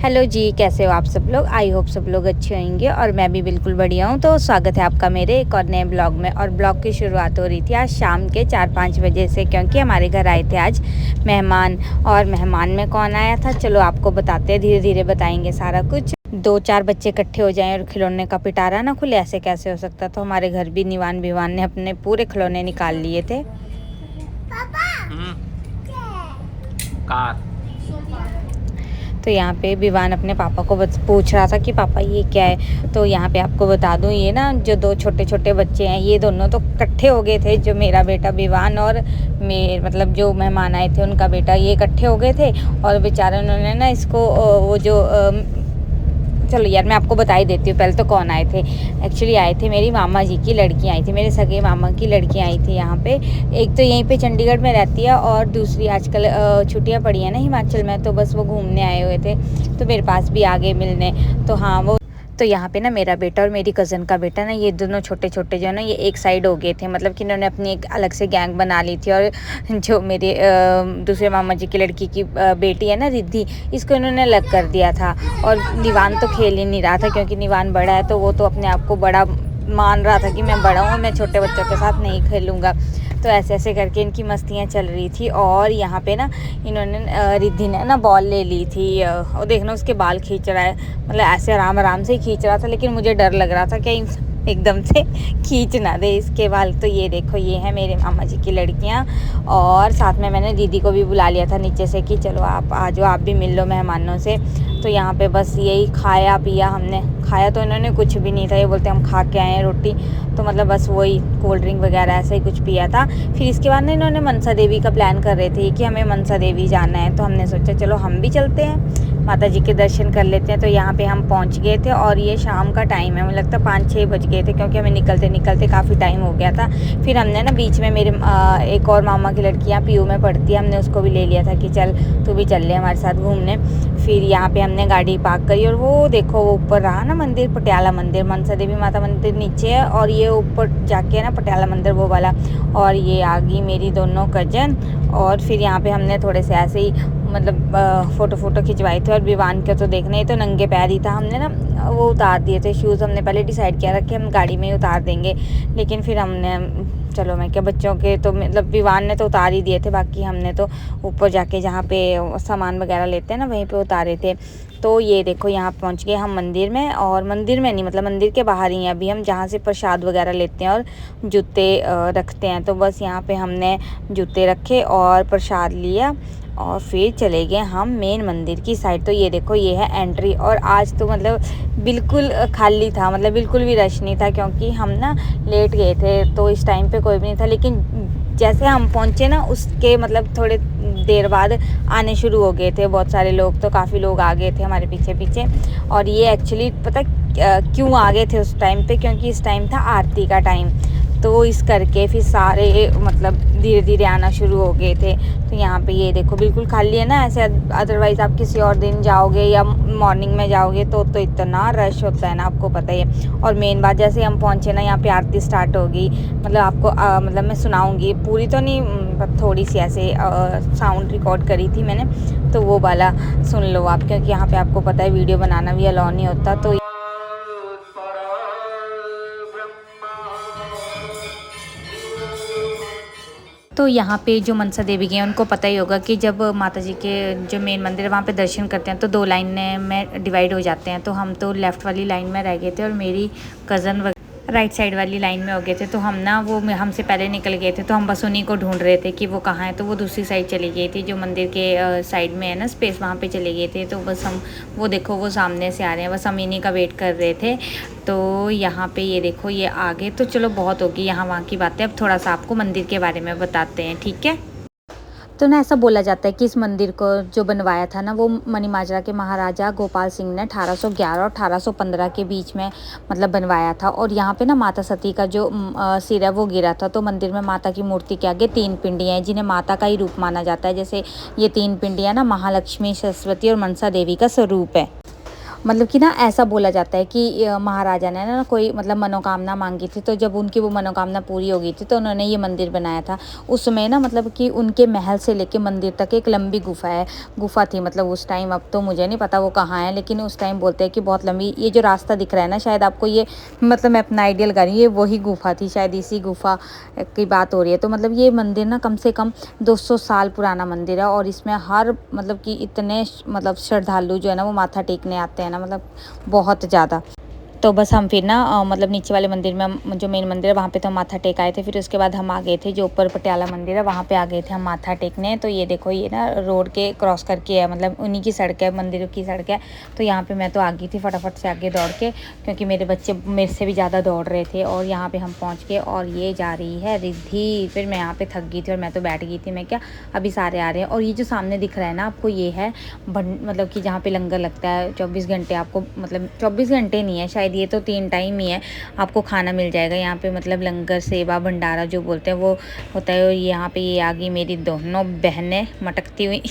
Hello जी, कैसे हो आप सब लोग। आई होप सब लोग अच्छे होंगे और मैं भी बिल्कुल बढ़िया हूँ। तो स्वागत है आपका मेरे एक और नए ब्लॉग में। और ब्लॉग की शुरुआत हो रही थी आज शाम के 4-5 बजे से, क्योंकि हमारे घर आए थे आज मेहमान। और मेहमान में कौन आया था चलो आपको बताते हैं, धीरे धीरे बताएंगे सारा कुछ। 2-4 बच्चे इकट्ठे हो जाएं और खिलौने का पिटारा ना खुले, ऐसे कैसे हो सकता। तो हमारे घर भी निवान विवान ने अपने पूरे खिलौने निकाल लिए थे। कार। तो यहाँ पे विवान अपने पापा को पूछ रहा था कि पापा ये क्या है। तो यहाँ पे आपको बता दूँ, ये ना जो 2 छोटे छोटे बच्चे हैं, ये दोनों तो इकट्ठे हो गए थे। जो मेरा बेटा विवान और मतलब जो मेहमान आए थे उनका बेटा, ये इकट्ठे हो गए थे। और बेचारे उन्होंने ना इसको वो जो चलो यार मैं आपको बता ही देती हूँ पहले तो कौन आए थे। एक्चुअली आए थे मेरी मामा जी की लड़की आई थी, मेरे सगे मामा की लड़कियाँ आई थी यहाँ पे। एक तो यहीं पे चंडीगढ़ में रहती है और दूसरी आजकल छुट्टियाँ पड़ी हैं ना हिमाचल में, तो बस वो घूमने आए हुए थे, तो मेरे पास भी आ गए मिलने। तो हाँ वो तो यहाँ पे ना मेरा बेटा और मेरी कज़न का बेटा ना, ये दोनों छोटे छोटे जो है ना, ये एक साइड हो गए थे। मतलब कि इन्होंने अपनी एक अलग से गैंग बना ली थी। और जो मेरे दूसरे मामा जी की लड़की की बेटी है ना रिद्धि, इसको इन्होंने अलग कर दिया था। और निवान तो खेल ही नहीं रहा था, क्योंकि निवान बड़ा है तो वो तो अपने आप को बड़ा मान रहा था कि मैं बड़ा हूँ, मैं छोटे बच्चों के साथ नहीं खेलूँगा। तो ऐसे ऐसे करके इनकी मस्तियाँ चल रही थी। और यहाँ पे ना इन्होंने रिद्धि ने ना बॉल ले ली थी, और देखना उसके बाल खींच रहा है। मतलब ऐसे आराम आराम से ही खींच रहा था, लेकिन मुझे डर लग रहा था कि एकदम से खींच ना दे इसके बाल। तो ये देखो, ये है मेरे मामा जी की लड़कियाँ। और साथ में मैंने दीदी को भी बुला लिया था नीचे से कि चलो आप आ जाओ, आप भी मिल लो मेहमानों से। तो यहाँ पे बस यही खाया पिया हमने। खाया तो इन्होंने कुछ भी नहीं था, ये बोलते हम खा के आए हैं रोटी। तो मतलब बस वही कोल्ड ड्रिंक वगैरह ऐसा ही कुछ पिया था। फिर इसके बाद ना इन्होंने मनसा देवी का प्लान कर रहे थे कि हमें मनसा देवी जाना है। तो हमने सोचा चलो हम भी चलते हैं, माता जी के दर्शन कर लेते हैं। तो यहाँ पे हम पहुँच गए थे और ये शाम का टाइम है, मुझे लगता है 5-6 बज गए थे, क्योंकि हमें निकलते निकलते काफ़ी टाइम हो गया था। फिर हमने ना बीच में मेरे एक और मामा की लड़की यहाँ पीयू में पढ़ती है, हमने उसको भी ले लिया था कि चल तू भी चल ले हमारे साथ घूमने। फिर यहाँ पे हमने गाड़ी पार्क करी और वो देखो वो ऊपर रहा ना मंदिर, पटियाला मंदिर। मनसा देवी माता मंदिर नीचे है और ये ऊपर जाके ना पटियाला मंदिर वो वाला। और ये आ गई मेरी दोनों कजन। और फिर यहाँ पे हमने थोड़े से ऐसे ही मतलब फ़ोटो खिंचवाए थे। और विवान के तो देखना, ये तो नंगे पैर ही था। हमने ना वो उतार दिए थे शूज़, हमने पहले डिसाइड किया था कि हम गाड़ी में ही उतार देंगे, लेकिन फिर हमने चलो मैं क्या, बच्चों के तो मतलब विवान ने तो उतार ही दिए थे, बाकी हमने तो ऊपर जाके जहाँ पे सामान वगैरह लेते हैं ना वहीं पे उतारे थे। तो ये देखो यहाँ पहुँच गए हम मंदिर में। और मंदिर में नहीं, मतलब मंदिर के बाहर ही हैं अभी हम, जहाँ से प्रसाद वगैरह लेते हैं और जूते रखते हैं। तो बस यहाँ पे हमने जूते रखे और प्रसाद लिया और फिर चले गए हम मेन मंदिर की साइड। तो ये देखो ये है एंट्री। और आज तो मतलब बिल्कुल खाली था, मतलब बिल्कुल भी रश नहीं था, क्योंकि हम ना लेट गए थे तो इस टाइम पे कोई भी नहीं था। लेकिन जैसे हम पहुँचे ना उसके मतलब थोड़े देर बाद आने शुरू हो गए थे बहुत सारे लोग। तो काफ़ी लोग आ गए थे हमारे पीछे पीछे। और ये एक्चुअली पता क्यों आ गए थे उस टाइम पे, क्योंकि इस टाइम था आरती का टाइम। तो इस करके फिर सारे मतलब धीरे धीरे आना शुरू हो गए थे। तो यहाँ पे ये देखो बिल्कुल खाली है ना, ऐसे अदरवाइज़ आप किसी और दिन जाओगे या मॉर्निंग में जाओगे तो इतना रश होता है ना, आपको पता ही है। और मेन बात, जैसे हम पहुँचे ना यहाँ पे आरती स्टार्ट हो गई। मतलब आपको मतलब मैं सुनाऊँगी पूरी तो नहीं, थोड़ी सी ऐसे साउंड रिकॉर्ड करी थी मैंने, तो वो वाला सुन लो आप, क्योंकि यहाँ पे आपको पता है वीडियो बनाना भी अलाउ नहीं होता। तो यहाँ पे जो मनसा देवी गए हैं उनको पता ही होगा कि जब माता जी के जो मेन मंदिर है वहाँ पे दर्शन करते हैं तो 2 लाइन में डिवाइड हो जाते हैं। तो हम तो लेफ़्ट वाली लाइन में रह गए थे और मेरी कज़न राइट साइड वाली लाइन में हो गए थे। तो हम ना वो हमसे पहले निकल गए थे, तो हम बस उन्हीं को ढूंढ रहे थे कि वो कहाँ है। तो वो दूसरी साइड चली गई थी, जो मंदिर के साइड में है ना स्पेस, वहाँ पे चले गए थे। तो बस हम वो देखो वो सामने से आ रहे हैं, बस हम इन्हीं का वेट कर रहे थे। तो यहाँ पे ये देखो ये आगे। तो चलो बहुत होगी यहाँ वहाँ की बातें, अब थोड़ा सा आपको मंदिर के बारे में बताते हैं, ठीक है। तो ना ऐसा बोला जाता है कि इस मंदिर को जो बनवाया था ना, वो मणिमाजरा के महाराजा गोपाल सिंह ने 1811 और 1815 के बीच में मतलब बनवाया था। और यहाँ पे ना माता सती का जो सिर है वो गिरा था। तो मंदिर में माता की मूर्ति के आगे 3 पिंडियाँ हैं, जिन्हें माता का ही रूप माना जाता है। जैसे ये 3 पिंडियाँ ना महालक्ष्मी, सरस्वती और मनसा देवी का स्वरूप है। मतलब कि ना ऐसा बोला जाता है कि महाराजा ने ना कोई मतलब मनोकामना मांगी थी, तो जब उनकी वो मनोकामना पूरी हो गई थी तो उन्होंने ये मंदिर बनाया था। उसमें ना मतलब कि उनके महल से लेके मंदिर तक एक लंबी गुफा थी, मतलब उस टाइम, अब तो मुझे नहीं पता वो कहाँ है, लेकिन उस टाइम बोलते हैं कि बहुत लंबी, ये जो रास्ता दिख रहा है ना शायद आपको, ये मतलब मैं अपना आइडिया लगा रही हूँ, ये वही गुफा थी, शायद इसी गुफा की बात हो रही है। तो मतलब ये मंदिर ना कम से कम 200 साल पुराना मंदिर है, और इसमें हर मतलब कि इतने मतलब श्रद्धालु जो है ना वो माथा टेकने आते हैं ना, मतलब बहुत ज़्यादा। तो बस हम फिर ना मतलब नीचे वाले मंदिर में जो मेन मंदिर है वहाँ पे तो हम माथा टेक आए थे। फिर उसके बाद हम आ गए थे जो ऊपर पटियाला मंदिर है, वहाँ पे आ गए थे हम माथा टेकने। तो ये देखो, ये ना रोड के क्रॉस करके है, मतलब उन्हीं की सड़क है, मंदिर की सड़क है। तो यहाँ पे मैं तो आ गई थी फटाफट से आगे दौड़ के, क्योंकि मेरे बच्चे मेरे से भी ज़्यादा दौड़ रहे थे। और यहाँ पर हम पहुँच गए, और ये जा रही है रिद्धि। फिर मैं यहाँ पर थक गई थी और मैं तो बैठ गई थी, मैं क्या, अभी सारे आ रहे हैं। और ये जो सामने दिख रहा है ना आपको, ये है मतलब कि जहाँ पे लंगर लगता है 24 घंटे आपको, मतलब 24 घंटे नहीं है शायद, ये तो 3 टाइम ही है, आपको खाना मिल जाएगा यहाँ पे। मतलब लंगर सेवा भंडारा जो बोलते हैं वो होता है। यहाँ पे ये आ गई मेरी दोनों बहनें मटकती हुई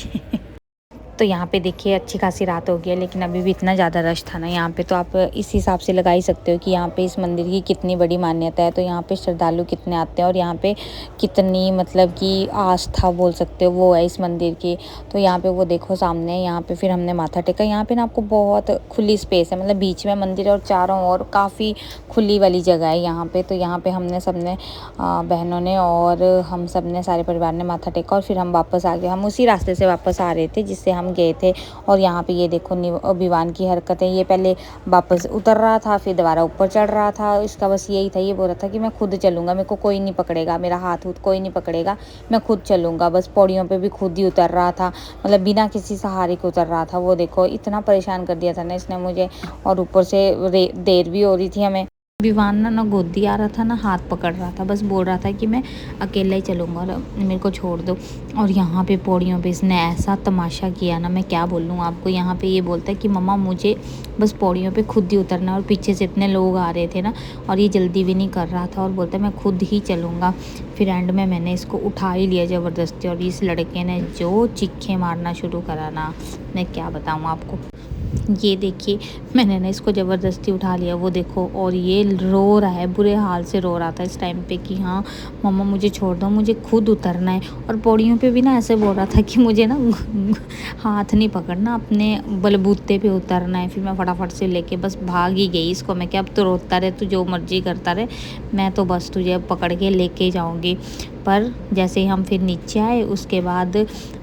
तो यहाँ पे देखिए अच्छी खासी रात हो गई है, लेकिन अभी भी इतना ज़्यादा रश था ना यहाँ पे, तो आप इस हिसाब से लगा ही सकते हो कि यहाँ पे इस मंदिर की कितनी बड़ी मान्यता है। तो यहाँ पे श्रद्धालु कितने आते हैं, और यहाँ पे कितनी मतलब कि आस्था बोल सकते हो वो है इस मंदिर की। तो यहाँ पे वो देखो सामने, यहाँ पे फिर हमने माथा टेका। यहाँ पे ना आपको बहुत खुली स्पेस है, मतलब बीच में मंदिर और चारों ओर काफ़ी खुली वाली जगह है यहाँ पे। तो यहाँ पे हमने सबने बहनों ने और हम सब ने सारे परिवार ने माथा टेका, और फिर हम वापस आ गए। हम उसी रास्ते से वापस आ रहे थे जिससे हम गए थे। और यहाँ पे ये देखो विवान की हरकतें, ये पहले वापस उतर रहा था, फिर दोबारा ऊपर चढ़ रहा था। इसका बस यही था, ये बोल रहा था कि मैं खुद चलूँगा, मेरे को कोई नहीं पकड़ेगा, मेरा हाथ कोई नहीं पकड़ेगा, मैं खुद चलूँगा। बस पौड़ियों पे भी खुद ही उतर रहा था, मतलब बिना किसी सहारे के उतर रहा था। वो देखो इतना परेशान कर दिया था ना इसने मुझे, और ऊपर से देर भी हो रही थी हमें। विवान ना गोदी आ रहा था ना हाथ पकड़ रहा था, बस बोल रहा था कि मैं अकेला ही चलूँगा और मेरे को छोड़ दो। और यहाँ पे पौड़ियों पे इसने ऐसा तमाशा किया ना, मैं क्या बोलूँ आपको। यहाँ पे ये बोलता है कि मम्मा मुझे बस पौड़ियों पे खुद ही उतरना, और पीछे से इतने लोग आ रहे थे ना, और ये जल्दी भी नहीं कर रहा था, और बोलता है मैं खुद ही चलूँगा। फिर एंड में मैंने इसको उठा ही लिया ज़बरदस्ती, और इस लड़के ने जो चीखें मारना शुरू करा ना, मैं क्या बताऊँ आपको। ये देखिए मैंने ना इसको ज़बरदस्ती उठा लिया, वो देखो, और ये रो रहा है, बुरे हाल से रो रहा था इस टाइम पे कि हाँ मम्मा मुझे छोड़ दो, मुझे खुद उतरना है। और पौड़ियों पे भी ना ऐसे बोल रहा था कि मुझे ना हाथ नहीं पकड़ना, अपने बलबूते पे उतरना है। फिर मैं फटाफट से लेके बस भाग ही गई इसको, मैं क्या अब तो रोता रहे, तू जो मर्जी करता रहे, मैं तो बस तुझे पकड़ के लेके जाऊँगी। पर जैसे ही हम फिर नीचे आए उसके बाद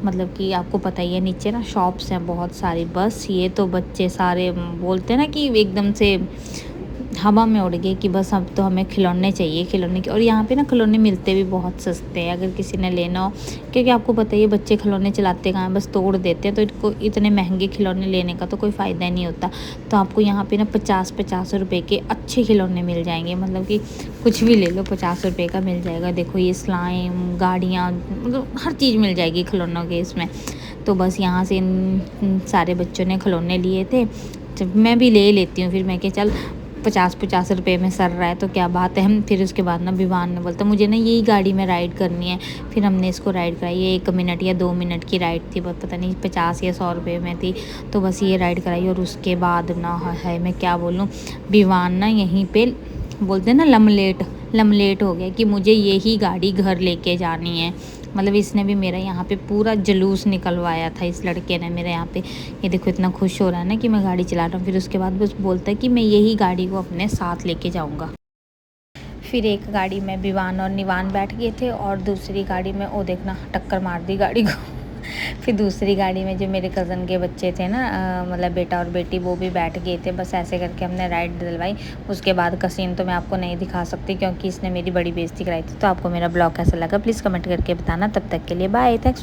मतलब कि आपको पता ही है नीचे ना शॉप्स हैं बहुत सारी। बस ये तो बच्चे सारे बोलते हैं ना कि एकदम से हवा में उड़ गए कि बस अब तो हमें खिलौने चाहिए, खिलौने की। और यहाँ पे ना खिलौने मिलते भी बहुत सस्ते हैं अगर किसी ने लेना हो, क्योंकि आपको पता ही है बच्चे खिलौने चलाते कहाँ, बस तोड़ देते हैं। तो इनको इतने महंगे खिलौने लेने का तो कोई फ़ायदा ही नहीं होता। तो आपको यहाँ पे ना 50-50 रुपये के अच्छे खिलौने मिल जाएंगे, मतलब कि कुछ भी ले लो 50 रुपये का मिल जाएगा। देखो ये स्लाइम, गाड़ियाँ, मतलब हर चीज़ मिल जाएगी खिलौनों के इसमें। तो बस यहाँ से इन सारे बच्चों ने खिलौने लिए थे, जब मैं भी ले लेती हूँ। फिर मैं कि चल 50-50 रुपये में सर रहा है तो क्या बात है। हम फिर उसके बाद ना विवान ने बोलता मुझे ना यही गाड़ी में राइड करनी है। फिर हमने इसको राइड कराई, ये 1 मिनट या 2 मिनट की राइड थी, बहुत पता नहीं 50 या 100 रुपये में थी। तो बस ये राइड कराई, और उसके बाद ना है मैं क्या बोलूँ, विवान ना यहीं पे बोलते हैं ना लमलेट हो गया कि मुझे यही गाड़ी घर लेके जानी है। मतलब इसने भी मेरा यहाँ पे पूरा जुलूस निकलवाया था इस लड़के ने मेरे यहाँ पे। ये देखो इतना खुश हो रहा है ना कि मैं गाड़ी चला रहा हूँ। फिर उसके बाद बस बोलता है कि मैं यही गाड़ी को अपने साथ लेके जाऊँगा। फिर एक गाड़ी में विवान और निवान बैठ गए थे, और दूसरी गाड़ी में वो देखना टक्कर मार दी गाड़ी को। फिर दूसरी गाड़ी में जो मेरे कज़न के बच्चे थे ना, मतलब बेटा और बेटी, वो भी बैठ गए थे। बस ऐसे करके हमने राइड दिलवाई। उसके बाद का सीन तो मैं आपको नहीं दिखा सकती क्योंकि इसने मेरी बड़ी बेइज्जती कराई थी। तो आपको मेरा ब्लॉग कैसा लगा प्लीज़ कमेंट करके बताना। तब तक के लिए बाय, थैंक्स।